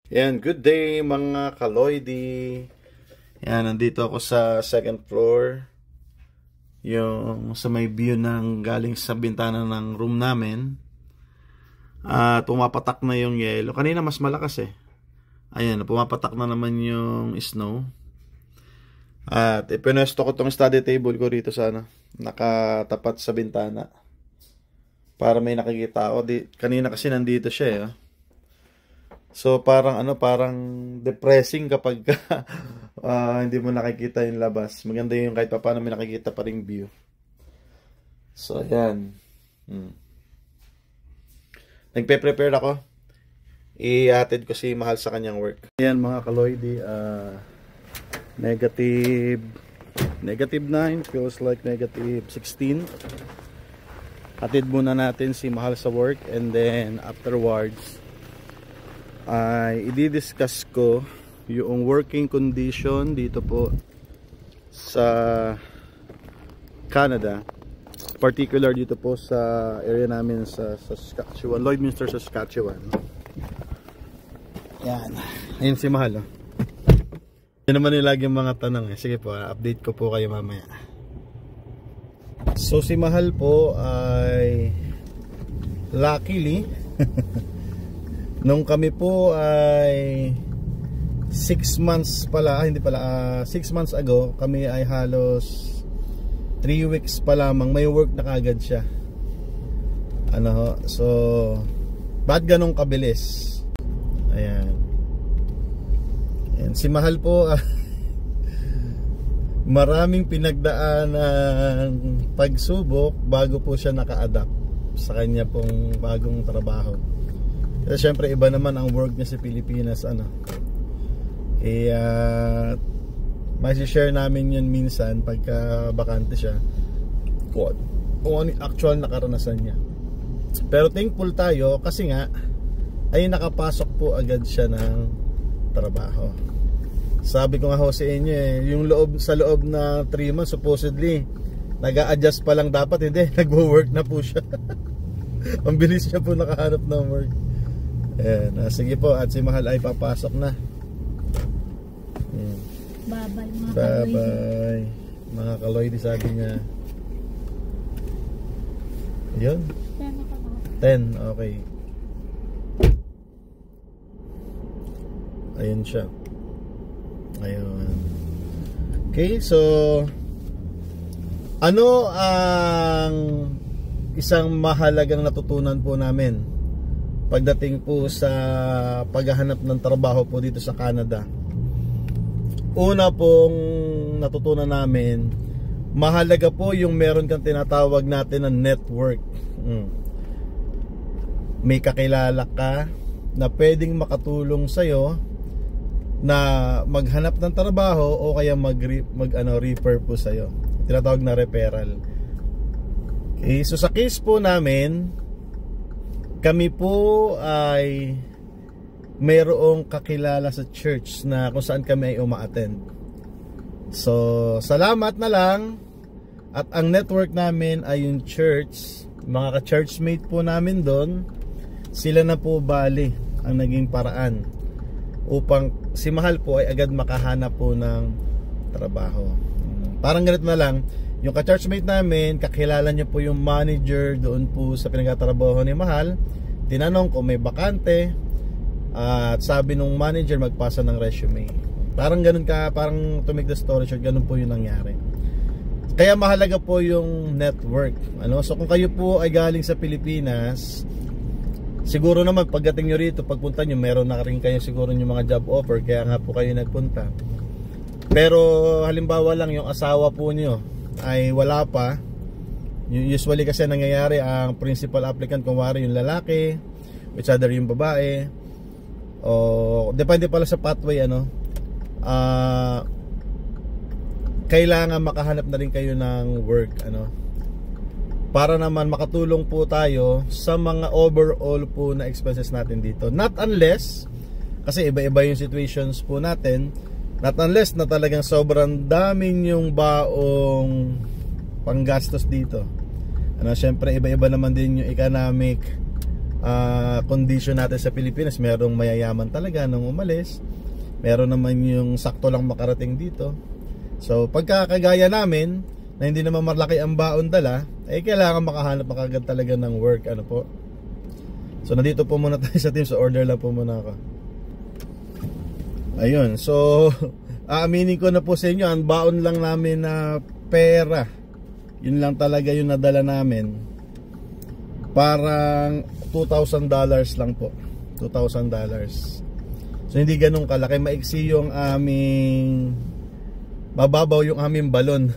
Yan, good day mga kaloidi. Yan, nandito ako sa second floor. Yung sa may view ng galing sa bintana ng room namin. At pumapatak na yung yelo. Kanina mas malakas eh. Ayan, pumapatak na naman yung snow. At ipinesto ko tong study table ko rito sa nakatapat sa bintana. Para may nakikita ako. Kanina kasi nandito siya eh. So parang parang depressing kapag hindi mo nakikita yung labas. Maganda yung kahit pa paano may nakikita pa ring view. So ayan. Nagpe-prepare ako. I-attend ko si Mahal sa kanyang work. Ayan mga kaloidi, negative 9 feels like negative 16. Hatid muna natin si Mahal sa work and then afterwards ay i-discuss ko yung working condition dito po sa Canada, particular dito po sa area namin sa Saskatchewan, Lloydminster, Saskatchewan. Yan, ayun si Mahal yun naman yung lagi mga tanong eh. Sige po, update ko po kayo mamaya. So si Mahal po ay luckily nung kami po ay 6 months pala, 6 months ago, kami ay halos 3 weeks pa lamang may work na kagad siya. So ba't ganun kabilis? Ayan. Si Mahal po maraming pinagdaan ng pagsubok bago po siya naka-adapt sa kanya pong bagong trabaho. Kasi syempre iba naman ang work niya sa Pilipinas share namin yun minsan pagka bakante siya kung ano actual na karanasan niya. Pero thankful tayo kasi nga ay nakapasok po agad siya ng trabaho. Sabi ko nga ho sa inyo yung sa loob na 3 months supposedly nag-a-adjust pa lang dapat, hindi, nagwo-work na po siya. Ang bilis niya po nakahanap ng work. Ayan, sige po, at si Mahal ay papasok na. Bye-bye mga kaloidi. Bye-bye mga kaloidi, sabi niya. Yun 10, okay. Ayun siya. Ayun. Okay, so ano ang isang mahalagang natutunan po namin pagdating po sa paghahanap ng trabaho po dito sa Canada? Una pong natutunan namin, mahalaga po yung meron kang tinatawag natin na network. May kakilala ka na pwedeng makatulong sa'yo na maghanap ng trabaho o kaya refer po sa'yo. Tinatawag na referral. Okay, so sa case po namin, kami po ay mayroong kakilala sa church na kung saan kami ay uma-attend. So salamat na lang, at ang network namin ay yung church, mga ka-churchmate po namin doon. Sila na po bali ang naging paraan upang si Mahal po ay agad makahanap po ng trabaho. Parang ganito na lang, yung ka-churchmate namin, kakilala niya po yung manager doon po sa pinagtatrabaho ni Mahal. Tinanong kung may bakante, at sabi nung manager magpasa ng resume. Parang ganun parang to make the story short, ganun po yung nangyari. Kaya mahalaga po yung network. So kung kayo po ay galing sa Pilipinas, siguro naman pagdating nyo rito, pagpunta nyo, meron na rin kayo siguro yung mga job offer, kaya nga po kayo nagpunta. Pero halimbawa lang yung asawa po nyo ay wala pa. Usually kasi nangyayari, ang principal applicant kumari yung lalaki, which other yung babae, o depende pala sa pathway. Kailangan makahanap na rin kayo ng work, para naman makatulong po tayo sa mga overall po na expenses natin dito. Not unless, kasi iba-iba yung situations po natin, not unless na talagang sobrang daming yung baong panggastos dito. Syempre iba-iba naman din yung economic condition natin sa Pilipinas. Merong mayayaman talaga nung umalis, meron naman yung sakto lang makarating dito. So pagkakagaya namin na hindi naman malaki ang baon dala, kailangan makahanap makagad talaga ng work. Ano po, so nandito po muna tayo sa team. So order lang po muna ako. Ayun, so aaminin ko na po sa inyo, ang baon lang namin na pera, yun lang talaga yung nadala namin. Parang $2,000 lang po, $2,000. So hindi ganun kalaki, maiksi yung aming, mababaw yung aming balon.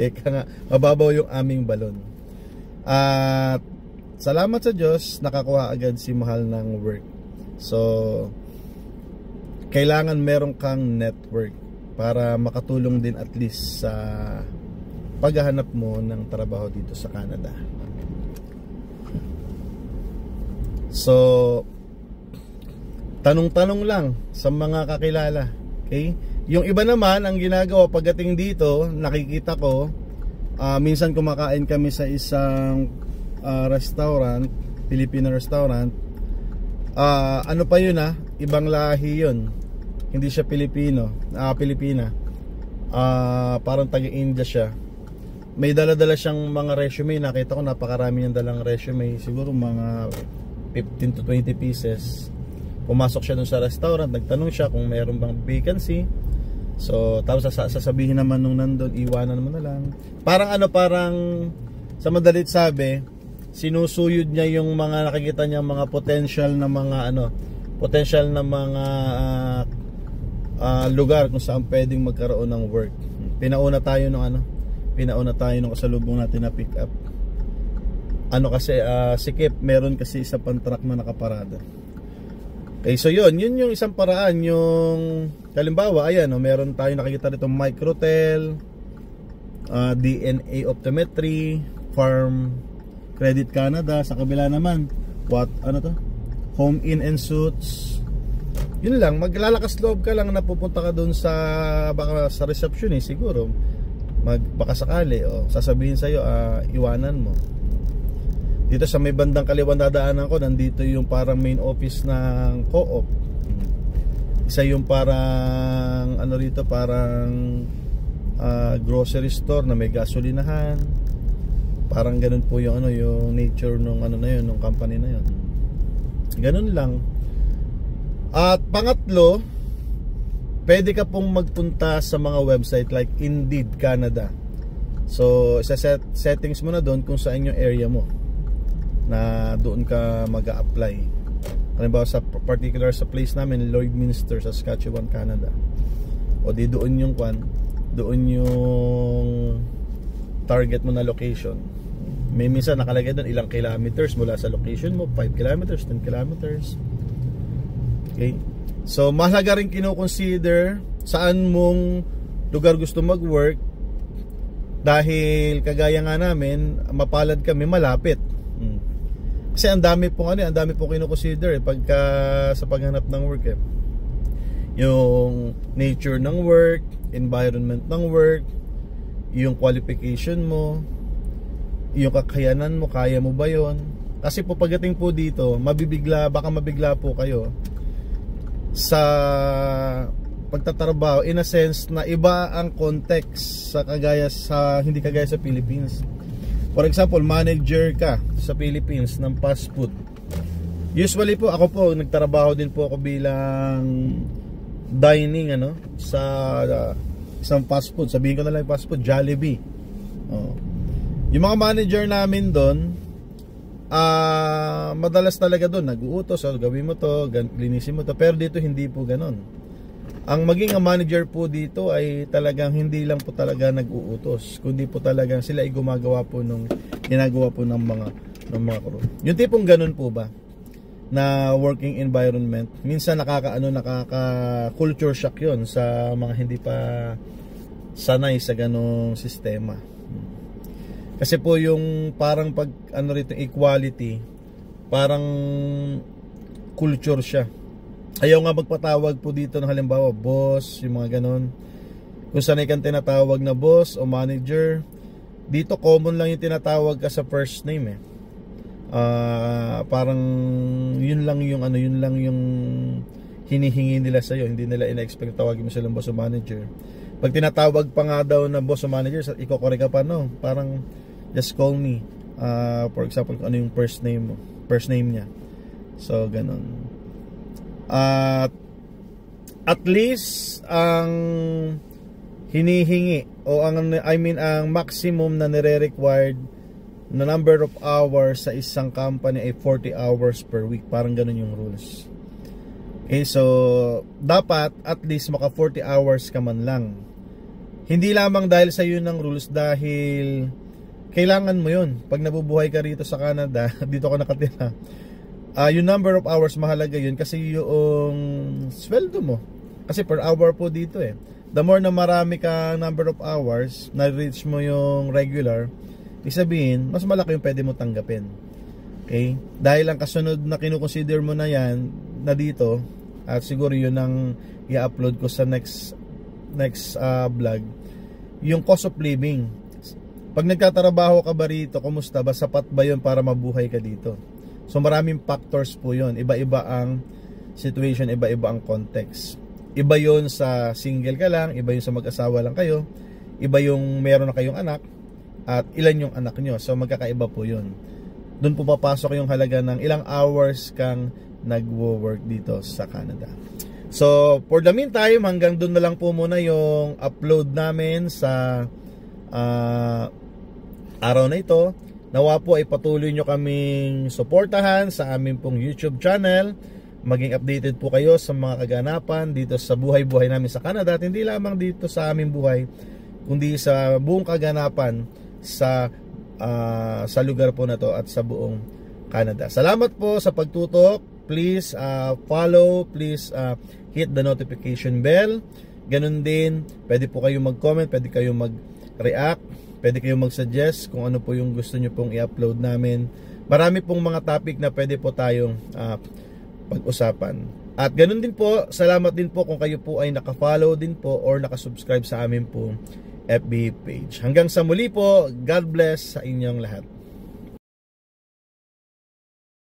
Eka nga, mababaw yung aming balon. At salamat sa Diyos, nakakuha agad si Mahal ng work. So kailangan meron kang network para makatulong din at least sa paghahanap mo ng trabaho dito sa Canada. So tanong-tanong lang sa mga kakilala, okay? Yung iba naman ang ginagawa pagdating dito, nakikita ko, minsan kumakain kami sa isang restaurant, Filipino restaurant. Ano pa yun, ibang lahi yun, hindi siya Pilipino, Pilipina. Parang taga-India siya. May dala-dala siyang mga resume. Nakita ko napakarami niyang dalang resume, siguro mga 15 to 20 pieces. Pumasok siya dun sa restaurant, nagtanong siya kung meron bang vacancy. So tapos sasabihin naman nung nandun, iwanan mo na lang. Parang parang sa madalit sabi, sinusuyod niya yung mga nakikita niya mga potential na mga lugar kung saan pwedeng magkaroon ng work. Pinauna tayo nung kasalubong natin na pick up. Kasi sikip, meron kasi isa pang truck na nakaparada. Okay, so yun yung isang paraan. Yung halimbawa, ayan, meron tayo nakikita dito Microtel, DNA Optometry, Farm Credit Canada. Sa kabila naman, Home Inn and Suits. Yun lang, maglalakas loob ka lang na pupunta ka dun baka sa reception siguro. Baka sakali, sasabihin sa'yo, iwanan mo. Dito sa may bandang kaliwan dadaanan ko, nandito yung parang main office ng Co-op. Isa yung parang grocery store na may gasolinahan. Parang ganun po yung yung nature nung nung company na yun. Ganun lang. At pangatlo, pwede ka pong magpunta sa mga website like Indeed Canada. So settings mo na doon kung saan yung area mo, na doon ka mag-a-apply. Halimbawa sa particular sa place namin, Lloydminster, Saskatchewan, Canada. O di doon yung target mo na location. May minsan nakalagay doon ilang kilometers mula sa location mo, 5 kilometers, 10 kilometers. Okay? So mahalaga rin kino-consider saan mong lugar gusto mag-work, dahil kagaya nga namin, mapalad kami malapit. Kasi ang dami pong kino-consider pagka sa paghanap ng work. Yung nature ng work, environment ng work, yung qualification mo, yung kakayanan mo, kaya mo ba yon? Kasi po pagdating po dito, baka mabigla po kayo sa pagtatrabaho, in a sense na iba ang context hindi kagaya sa Philippines. For example, manager ka sa Philippines ng fast food. Usually po, ako po nagtrabaho din po ako bilang dining sa isang fast food. Sabihin ko na lang fast food, Jollibee. Yung mga manager namin doon, madalas talaga doon nag-uutos, gawin mo to, linisin mo to. Pero dito hindi po ganon. Ang maging manager po dito ay talagang hindi lang po talaga nag-uutos, kundi po talagang sila ay ginagawa po ng mga crew. Yung tipong ganon po ba na working environment, minsan nakaka-culture shock yun sa mga hindi pa sanay sa ganong sistema. Kasi po yung parang equality, parang culture siya. Ayaw nga magpatawag po dito ng halimbawa boss, yung mga ganon. Kung sanay kang tinatawag na boss o manager, dito common lang yung tinatawag ka sa first name Parang yun lang yung hinihingi nila sa iyo. Hindi nila ina-expect tawagin mo silang boss o manager. Pag tinatawag pa nga daw na boss o manager, iko-correct ka pa, no? Parang just call me. For example, kung ano yung first name niya. So ganun. At least ang hinihingi o ang maximum na nire-required na number of hours sa isang company ay 40 hours per week. Parang ganun yung rules. Okay, so dapat at least maka 40 hours ka man lang. Hindi lamang dahil sa yun ng rules, dahil kailangan mo yun. Pag nabubuhay ka rito sa Canada, dito ka nakatira, yung number of hours mahalaga yun kasi yung sweldo mo. Kasi per hour po dito eh. The more na marami ka number of hours, na-reach mo yung regular, ibig sabihin, mas malaki yung pwede mo tanggapin. Okay? Dahil ang kasunod na kinukonsider mo na yan, na dito, at siguro yun ang i-upload ko sa next vlog, yung cost of living. Pag nagtatrabaho ka ba rito, kumusta ba? Sapat ba yun para mabuhay ka dito? So maraming factors po yun. Iba-iba ang situation, iba-iba ang context. Iba yun sa single ka lang, iba yun sa mag-asawa lang kayo, iba yung meron na kayong anak, at ilan yung anak nyo. So magkakaiba po yun. Doon po papasok yung halaga ng ilang hours kang nagwo-work dito sa Canada. So for the meantime, hanggang doon na lang po muna yung upload namin sa araw na ito. Nawa po ay patuloy nyo kaming suportahan sa aming pong YouTube channel. Maging updated po kayo sa mga kaganapan dito sa buhay-buhay namin sa Canada. At hindi lamang dito sa aming buhay, kundi sa buong kaganapan sa lugar po na to at sa buong Canada. Salamat po sa pagtutok. Please follow, please hit the notification bell. Ganun din, pwede po kayong mag-comment, pwede kayong mag-react, pwede kayong mag-suggest kung ano po yung gusto nyo pong i-upload namin. Marami pong mga topic na pwede po tayong pag-usapan. At ganun din po, salamat din po kung kayo po ay naka-follow din po or naka-subscribe sa amin po FB page. Hanggang sa muli po, God bless sa inyong lahat.